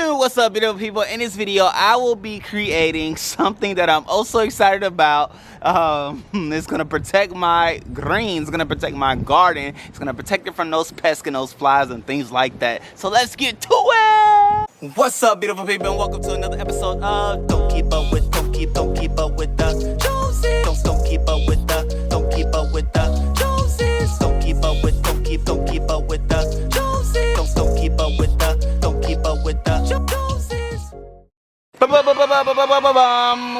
What's up, beautiful people? In this video, I will be creating something that I'm also excited about. It's gonna protect my greens, it's gonna protect my garden, it's gonna protect it from those pests and those flies and things like that. So let's get to it. What's up, beautiful people, and welcome to another episode of Don't Keep Up with the Joneses. Don't keep up with the Joneses. Don't keep up with the Joneses. Don't keep up with the Joneses. Don't keep up with the Joneses.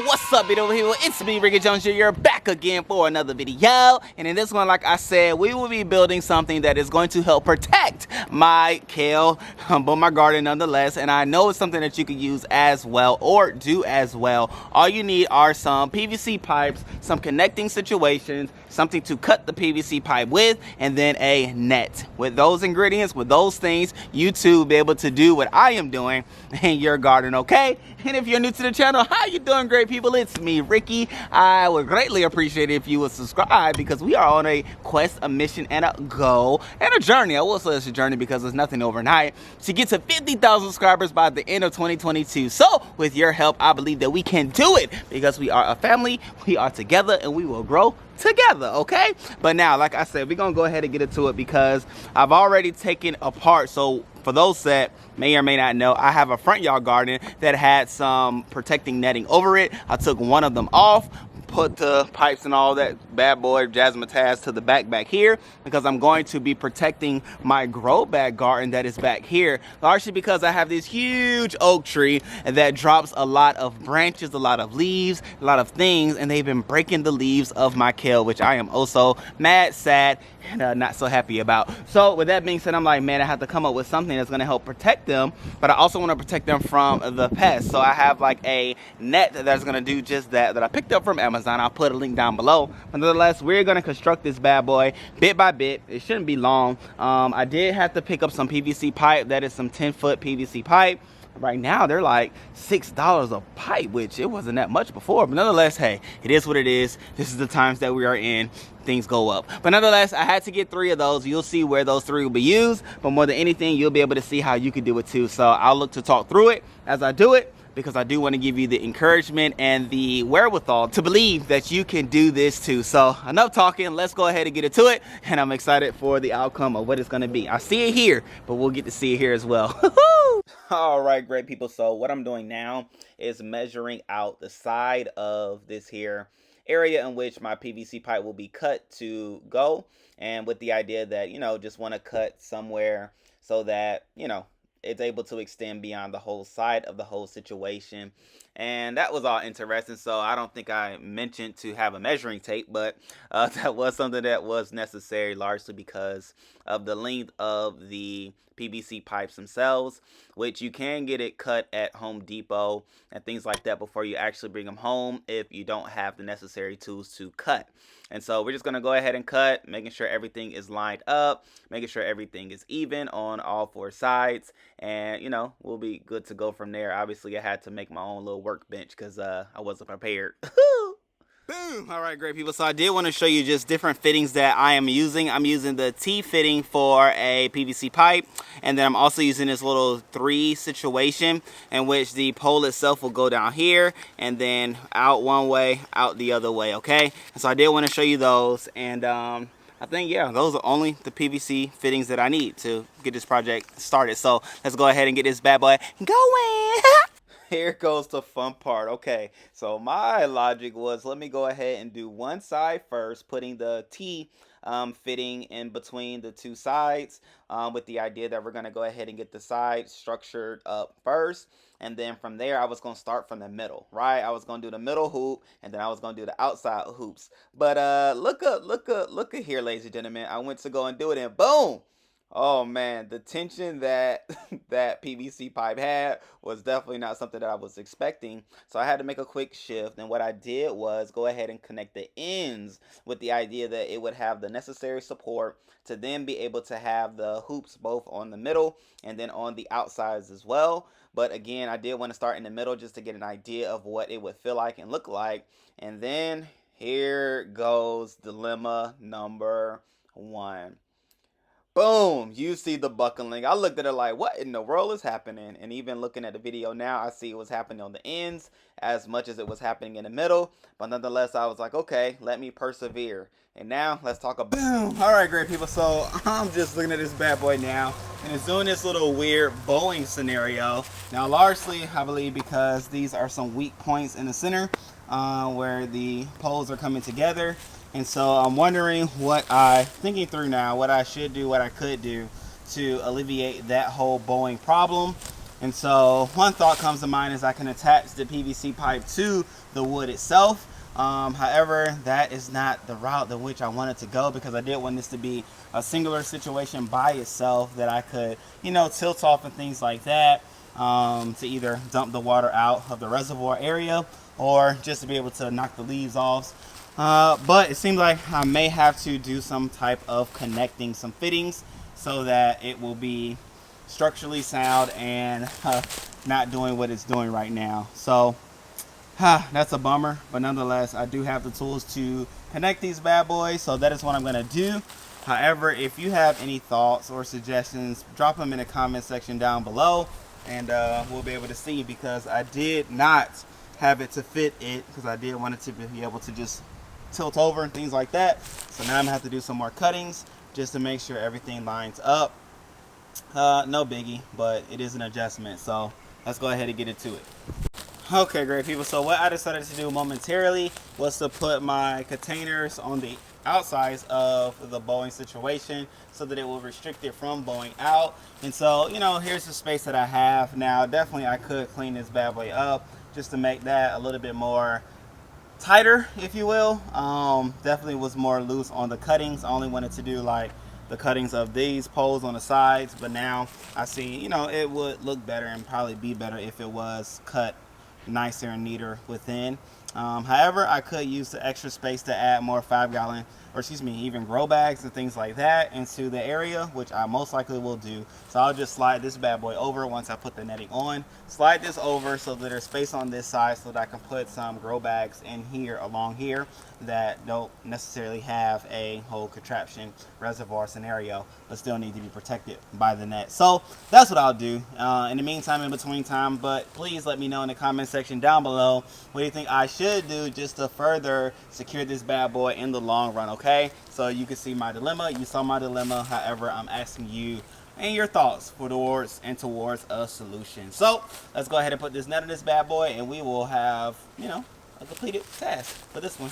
What's up, beautiful people? It's me, Ricky Jones here. You're back again for another video. And in this one, like I said, we will be building something that is going to help protect my kale, but my garden nonetheless. And I know it's something that you can use as well or do as well. All you need are some PVC pipes, some connecting situations, something to cut the PVC pipe with, and then a net. With those ingredients, with those things, you too will be able to do what I am doing in your garden, okay? And if you're new to the channel, how you doing, great people? It's me, Ricky. I would greatly appreciate it if you would subscribe, because we are on a quest, a mission, and a goal, and a journey. I will say it's a journey because it's nothing overnight, to get to 50,000 subscribers by the end of 2022. So with your help, I believe that we can do it, because we are a family, we are together, and we will grow together, okay? But now, like I said, we're gonna go ahead and get into it, because I've already taken apart. So for those that may or may not know, I have a front yard garden that had some protecting netting over it. I took one of them off, put the pipes and all that bad boy jazzmatazz to the back here, because I'm going to be protecting my grow bag garden that is back here, largely because I have this huge oak tree that drops a lot of branches, a lot of leaves, a lot of things, and they've been breaking the leaves of my kale, which I am also mad, sad, and not so happy about. So with that being said, I'm like, man, I have to come up with something that's going to help protect them, but I also want to protect them from the pests. So I have like a net that's going to do just that I picked up from Amazon. I'll put a link down below. But nonetheless, we're going to construct this bad boy bit by bit. It shouldn't be long. I did have to pick up some PVC pipe. That is some 10-foot PVC pipe. Right now they're like $6 a pipe, which it wasn't that much before, but nonetheless, hey, it is what it is. This is the times that we are in. Things go up, but nonetheless, I had to get 3 of those. You'll see where those 3 will be used, but more than anything, you'll be able to see how you can do it too. So I'll look to talk through it as I do it, because I do want to give you the encouragement and the wherewithal to believe that you can do this too. So enough talking, let's go ahead and get into it, and I'm excited for the outcome of what it's going to be. I see it here, but we'll get to see it here as well. All right, great people. So what I'm doing now is measuring out the side of this here area in which my PVC pipe will be cut to go, and with the idea that, you know, just want to cut somewhere so that, you know, it's able to extend beyond the whole side of the whole situation. And that was all interesting. So I don't think I mentioned to have a measuring tape, but that was something that was necessary, largely because of the length of the PVC pipes themselves, which you can get it cut at Home Depot and things like that before you actually bring them home if you don't have the necessary tools to cut. And so we're just going to go ahead and cut, making sure everything is lined up, making sure everything is even on all 4 sides, and, you know, we'll be good to go from there. Obviously, I had to make my own little workbench because I wasn't prepared. Boom! All right, great people. So I did want to show you just different fittings that I am using. I'm using the T fitting for a PVC pipe, and then I'm also using this little 3 situation in which the pole itself will go down here and then out one way, out the other way, okay? And so I did want to show you those, and I think, yeah, those are only the PVC fittings that I need to get this project started. So let's go ahead and get this bad boy going. Here goes the fun part. Okay, so my logic was, let me go ahead and do one side first, putting the T fitting in between the 2 sides, with the idea that we're going to go ahead and get the sides structured up first, and then from there I was going to start from the middle, right? I was going to do the middle hoop, and then I was going to do the outside hoops. But look at here, ladies and gentlemen. I went to go and do it, and boom! Oh man, the tension that that PVC pipe had was definitely not something that I was expecting. So I had to make a quick shift, and what I did was go ahead and connect the ends with the idea that it would have the necessary support to then be able to have the hoops both on the middle and then on the outsides as well. But again, I did want to start in the middle just to get an idea of what it would feel like and look like. And then here goes dilemma number 1. Boom, you see the buckling. I looked at it like, what in the world is happening? And even looking at the video now, I see it was happening on the ends as much as it was happening in the middle. But nonetheless, I was like, okay, let me persevere. And now let's talk about boom. All right, great people. So I'm just looking at this bad boy now, and it's doing this little weird bowing scenario. Now, largely, I believe because these are some weak points in the center where the poles are coming together. And so I'm wondering thinking through now, what I should do, what I could do to alleviate that whole bowing problem. And so one thought comes to mind is I can attach the PVC pipe to the wood itself. However, that is not the route in which I wanted to go, because I did want this to be a singular situation by itself that I could, tilt off and things like that, to either dump the water out of the reservoir area or just to be able to knock the leaves off. But it seems like I may have to do some type of connecting some fittings so that it will be structurally sound and not doing what it's doing right now. So that's a bummer, but nonetheless, I do have the tools to connect these bad boys, so that is what I'm going to do. However, if you have any thoughts or suggestions, drop them in the comment section down below, and we'll be able to see, because I did not have it to fit it, because I did want it to be able to just tilt over and things like that. So now I'm going to have to do some more cuttings just to make sure everything lines up. No biggie, but it is an adjustment, so let's go ahead and get into it. Okay, great people. So what I decided to do momentarily was to put my containers on the outsides of the bowing situation so that it will restrict it from bowing out. And so, here's the space that I have now. Definitely I could clean this bad boy up just to make that a little bit more tighter, if you will. Definitely was more loose on the cuttings. I only wanted to do like the cuttings of these poles on the sides, but now I see, it would look better and probably be better if it was cut nicer and neater within. However, I could use the extra space to add more 5-gallon, or even grow bags and things like that into the area, which I most likely will do. So I'll just slide this bad boy over once I put the netting on. Slide this over so that there's space on this side so that I can put some grow bags in here, along here, that don't necessarily have a whole contraption reservoir scenario, but still need to be protected by the net. So that's what I'll do in the meantime, in between time. But please let me know in the comment section down below, what do you think I should do just to further secure this bad boy in the long run, okay? So you can see my dilemma. You saw my dilemma. However, I'm asking you and your thoughts towards a solution. So let's go ahead and put this net in this bad boy, and we will have, a completed task for this one.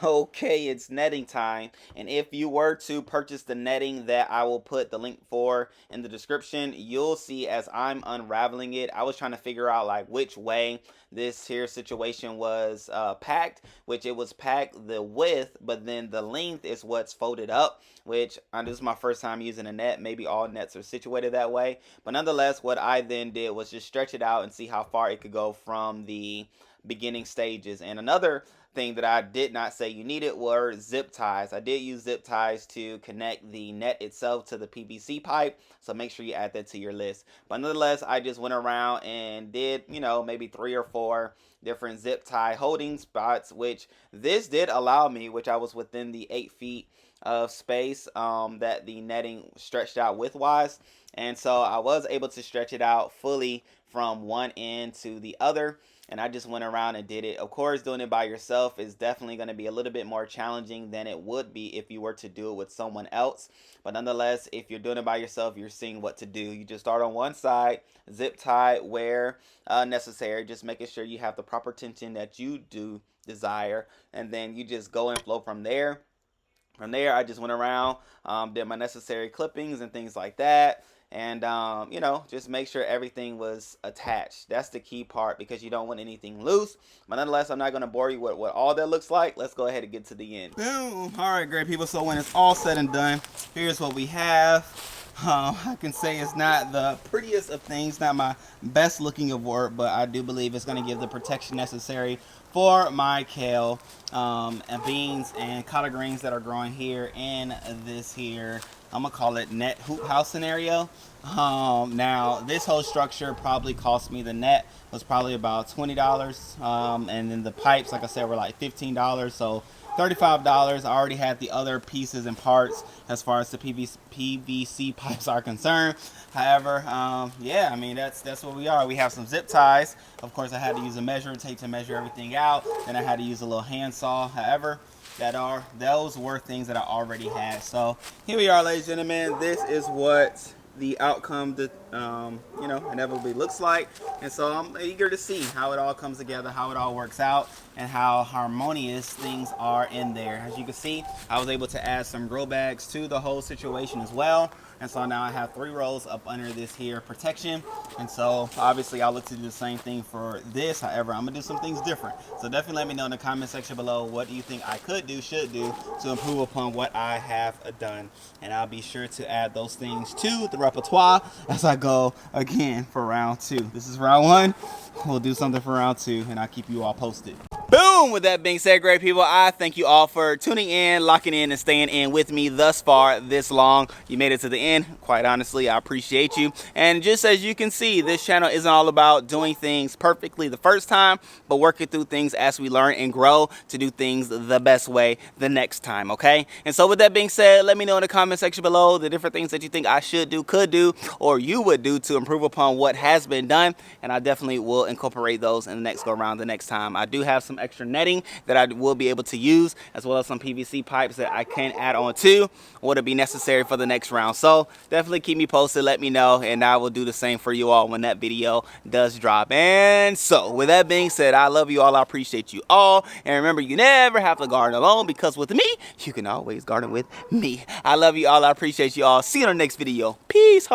Okay, it's netting time, and if you were to purchase the netting that I will put the link for in the description, you'll see as I'm unraveling it, I was trying to figure out like which way this here situation was packed, which it was packed the width, but then the length is what's folded up, which this is my first time using a net. Maybe all nets are situated that way, but nonetheless, what I then did was just stretch it out and see how far it could go from the beginning stages. And another thing that I did not say you needed were zip ties. I did use zip ties to connect the net itself to the PVC pipe, so make sure you add that to your list. But nonetheless, I just went around and did, maybe 3 or 4 different zip tie holding spots, which this did allow me, which I was within the 8 feet of space that the netting stretched out widthwise. And so I was able to stretch it out fully from one end to the other, and I just went around and did it. Of course, doing it by yourself is definitely going to be a little bit more challenging than it would be if you were to do it with someone else. But nonetheless, if you're doing it by yourself, you're seeing what to do. You just start on one side, zip tie where necessary, just making sure you have the proper tension that you do desire, and then you just go and flow from there. From there, I just went around, did my necessary clippings and things like that. And, just make sure everything was attached. That's the key part, because you don't want anything loose. But nonetheless, I'm not going to bore you with what all that looks like. Let's go ahead and get to the end. Boom. All right, great people. So when it's all said and done, here's what we have. I can say it's not the prettiest of things, not my best looking of work, but I do believe it's going to give the protection necessary for my kale and beans and collard greens that are growing here in this here, I'm gonna call it net hoop house scenario. Now this whole structure probably cost me, the net was probably about $20, and then the pipes, like I said, were like $15. So $35. I already had the other pieces and parts as far as the PVC pipes are concerned. However, yeah, I mean, that's what we are. We have some zip ties. Of course, I had to use a measuring tape to measure everything out. Then I had to use a little handsaw. However, those were things that I already had. So here we are, ladies and gentlemen. This is what the outcome that inevitably looks like, and so I'm eager to see how it all comes together, how it all works out, and how harmonious things are in there. As you can see, I was able to add some grow bags to the whole situation as well, and so now I have 3 rows up under this here protection. And so obviously I'll look to do the same thing for this. However, I'm gonna do some things different, so definitely let me know in the comment section below, what do you think I could do, should do to improve upon what I have done, and I'll be sure to add those things to the repertoire as I go again for round 2. This is round 1. We'll do something for round 2, and I'll keep you all posted. Boom! With that being said, great people, I thank you all for tuning in, locking in, and staying in with me thus far, this long. You made it to the end. Quite honestly, I appreciate you. And just as you can see, this channel isn't all about doing things perfectly the first time, but working through things as we learn and grow to do things the best way the next time, okay? And so with that being said, let me know in the comment section below the different things that you think I should do, could do, or you would do to improve upon what has been done. And I definitely will incorporate those in the next go around the next time. I do have some extra netting that I will be able to use, as well as some PVC pipes that I can add on to what would be necessary for the next round. So definitely keep me posted, let me know, and I will do the same for you all when that video does drop. And so with that being said, I love you all, I appreciate you all, and remember, you never have to garden alone, because with me you can always garden with me. I love you all, I appreciate you all. See you in the next video. Peace.